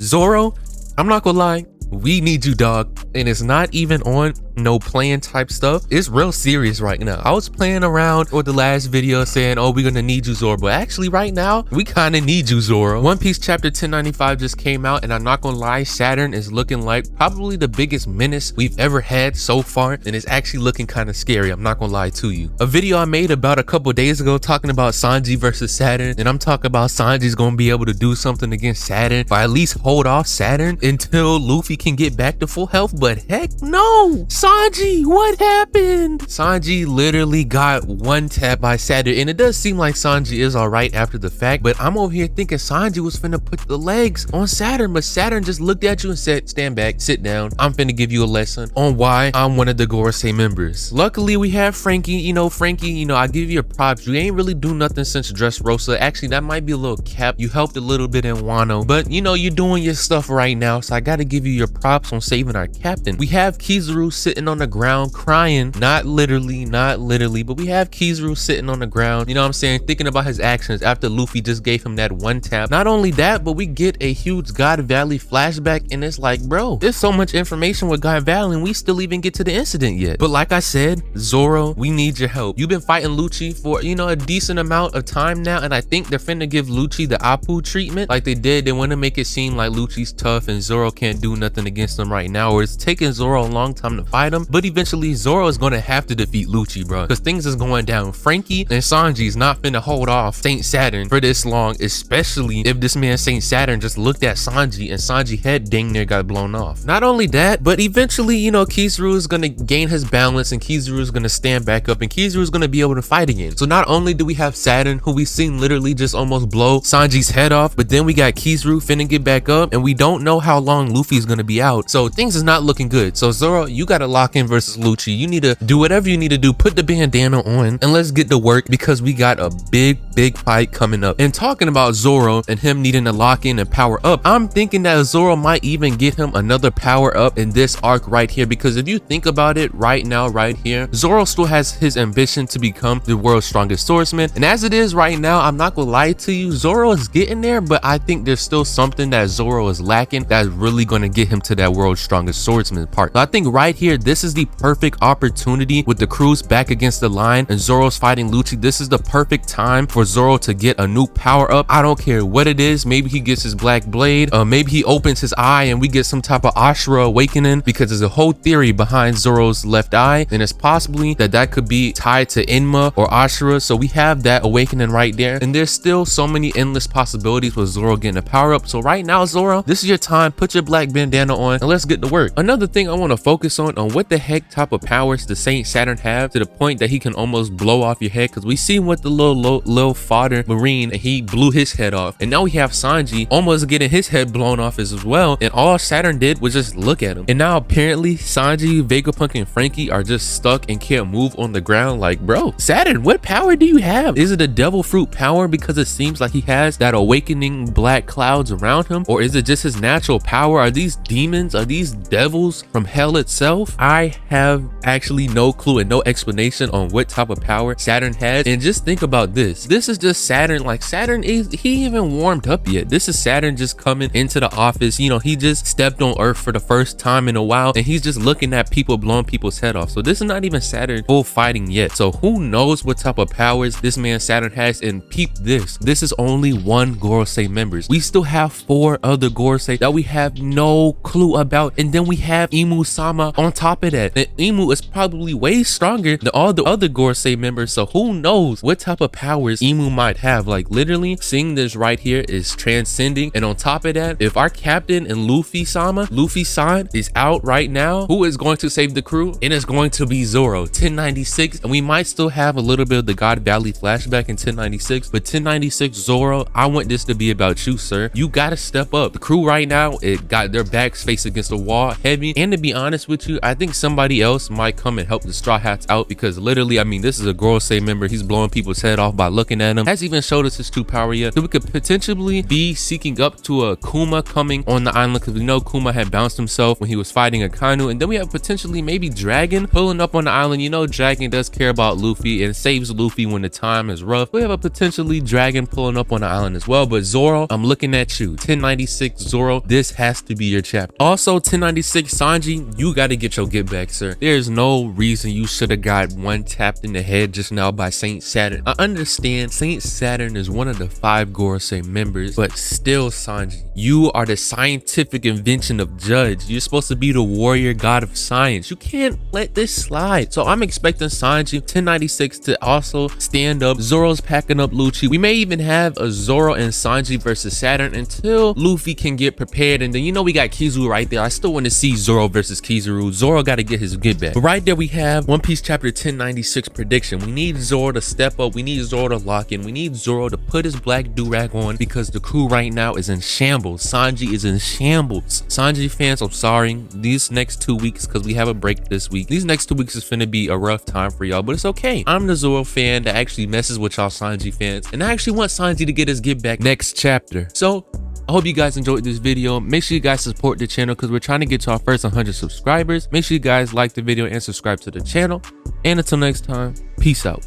Zoro, I'm not gonna lie, we need you, dog. And it's not even on no playing type stuff. It's real serious right now. I was playing around with the last video saying, oh, we're gonna need you, Zoro, but actually right now we kind of need you, Zoro. One Piece chapter 1095 just came out, and I'm not gonna lie, Saturn is looking like probably the biggest menace we've ever had so far, and it's actually looking kind of scary. I'm not gonna lie to you. A video I made about a couple days ago talking about Sanji versus Saturn, and I'm talking about Sanji's gonna be able to do something against Saturn, or at least hold off Saturn until Luffy can get back to full health. But heck no, Sanji, what happened? Sanji literally got one tap by Saturn, and it does seem like Sanji is all right after the fact, but I'm over here thinking Sanji was finna put the legs on Saturn, but Saturn just looked at you and said, stand back, sit down. I'm finna give you a lesson on why I'm one of the Gorosei members. Luckily, we have Frankie. Frankie, I give you props. You ain't really do nothing since Dressrosa. Actually, that might be a little cap. You helped a little bit in Wano, but you're doing your stuff right now, so I gotta give you your props on saving our captain. We have Kizaru sitting on the ground crying, not literally, but we have Kizaru sitting on the ground, you know what I'm saying, thinking about his actions after Luffy just gave him that one tap. Not only that, but we get a huge God Valley flashback, and it's like, bro, there's so much information with God Valley and we still even get to the incident yet. But like I said, Zoro, we need your help. You've been fighting Lucci for a decent amount of time now, and I think they're finna give Lucci the Appu treatment like they did. They want to make it seem like Lucci's tough and Zoro can't do nothing against him right now, or it's taking Zoro a long time to fight him, but eventually Zoro is going to have to defeat Lucci, bro, because things is going down. Frankie and Sanji's not finna hold off Saint Saturn for this long, especially if this man Saint Saturn just looked at Sanji and Sanji's head dang near got blown off. Not only that, but eventually, Kizaru is going to gain his balance, and Kizaru is going to stand back up, and Kizaru is going to be able to fight again. So not only do we have Saturn, who we seen literally just almost blow Sanji's head off, but then we got Kizaru finna get back up, and we don't know how long Luffy is going to be out. So things is not looking good. So Zoro, you got to lock in versus Lucci. You need to do whatever you need to do. Put the bandana on and let's get to work, because we got a big fight coming up. And talking about Zoro and him needing to lock in and power up, I'm thinking that Zoro might even get him another power up in this arc right here, because if you think about it right now, right here, Zoro still has his ambition to become the world's strongest swordsman. And as it is right now, I'm not gonna lie to you, Zoro is getting there, but I think there's still something that Zoro is lacking that's really gonna get him to that world's strongest swordsman part. So I think right here, this is the perfect opportunity with the crews back against the line and Zoro's fighting Lucci. This is the perfect time for Zoro to get a new power up. I don't care what it is. Maybe he gets his black blade, maybe he opens his eye and we get some type of Ashura awakening, because there's a whole theory behind Zoro's left eye, and it's possibly that could be tied to Enma or Ashura. So we have that awakening right there, and there's still so many endless possibilities with Zoro getting a power up. So right now, Zoro, this is your time. Put your black bandana on and let's get to work. Another thing I want to focus on what the heck type of powers does Saint Saturn have to the point that he can almost blow off your head, because we seen what the little fodder marine, and he blew his head off, and now we have Sanji almost getting his head blown off as well, and all Saturn did was just look at him. And now apparently Sanji, Vegapunk, and Frankie are just stuck and can't move on the ground. Like, bro, Saturn, what power do you have? Is it a devil fruit power because it seems like he has that awakening black clouds around him, or is it just his natural power? Are these demons? Are these devils from hell itself? I have actually no clue and no explanation on what type of power Saturn has. And just think about this. This is just Saturn. Like, Saturn he even warmed up yet. This is Saturn just coming into the office. He just stepped on Earth for the first time in a while, and he's just looking at people blowing people's head off. So this is not even Saturn full fighting yet. So who knows what type of powers this man Saturn has. And peep this. This is only one Gorosei members. We still have 4 other Gorosei that we have no clue about. And then we have Imu-sama on top of that. And Imu is probably way stronger than all the other Gorosei members. So who knows what type of powers Imu might have. Like, literally seeing this right here is transcending. And on top of that, if our captain and Luffy-san is out right now, who is going to save the crew? And it's going to be Zoro. 1096, and we might still have a little bit of the God Valley flashback in 1096, but 1096 Zoro, I want this to be about you, sir. You gotta step up. The crew right now, it got their backs faced against the wall heavy, and to be honest with you, I think somebody else might come and help the Straw Hats out, because literally, I mean, this is a Gorosei member. He's blowing people's head off by looking looking at him. Has even showed us his true power yet. So we could potentially be seeking up to a Kuma coming on the island, because we know Kuma had bounced himself when he was fighting Akainu. And then we have potentially maybe Dragon pulling up on the island. You know, Dragon does care about Luffy and saves Luffy when the time is rough. We have a potentially Dragon pulling up on the island as well. But Zoro, I'm looking at you. 1096 Zoro, this has to be your chapter. Also, 1096 Sanji, you got to get your get back, sir. There's no reason you should have got one tapped in the head just now by Saint Saturn. I understand Saint Saturn is one of the 5 Gorosei members, but still, Sanji, you are the scientific invention of Judge. You're supposed to be the warrior god of science. You can't let this slide. So I'm expecting Sanji 1096 to also stand up. Zoro's packing up Lucci. We may even have a Zoro and Sanji versus Saturn until Luffy can get prepared. And then, you know, we got Kizaru right there. I still want to see Zoro versus Kizaru. Zoro got to get his get back. But right there we have One Piece chapter 1096 prediction. We need Zoro to step up. We need Zoro to lock in. We need Zoro to put his black do-rag on, because the crew right now is in shambles. Sanji is in shambles. Sanji fans, I'm sorry. These next 2 weeks, because we have a break this week, these next 2 weeks is finna be a rough time for y'all, but it's okay. I'm the Zoro fan that actually messes with y'all Sanji fans, and I actually want Sanji to get his get back next chapter. So I hope you guys enjoyed this video. Make sure you guys support the channel, because we're trying to get to our first 100 subscribers. Make sure you guys like the video and subscribe to the channel. And until next time, peace out.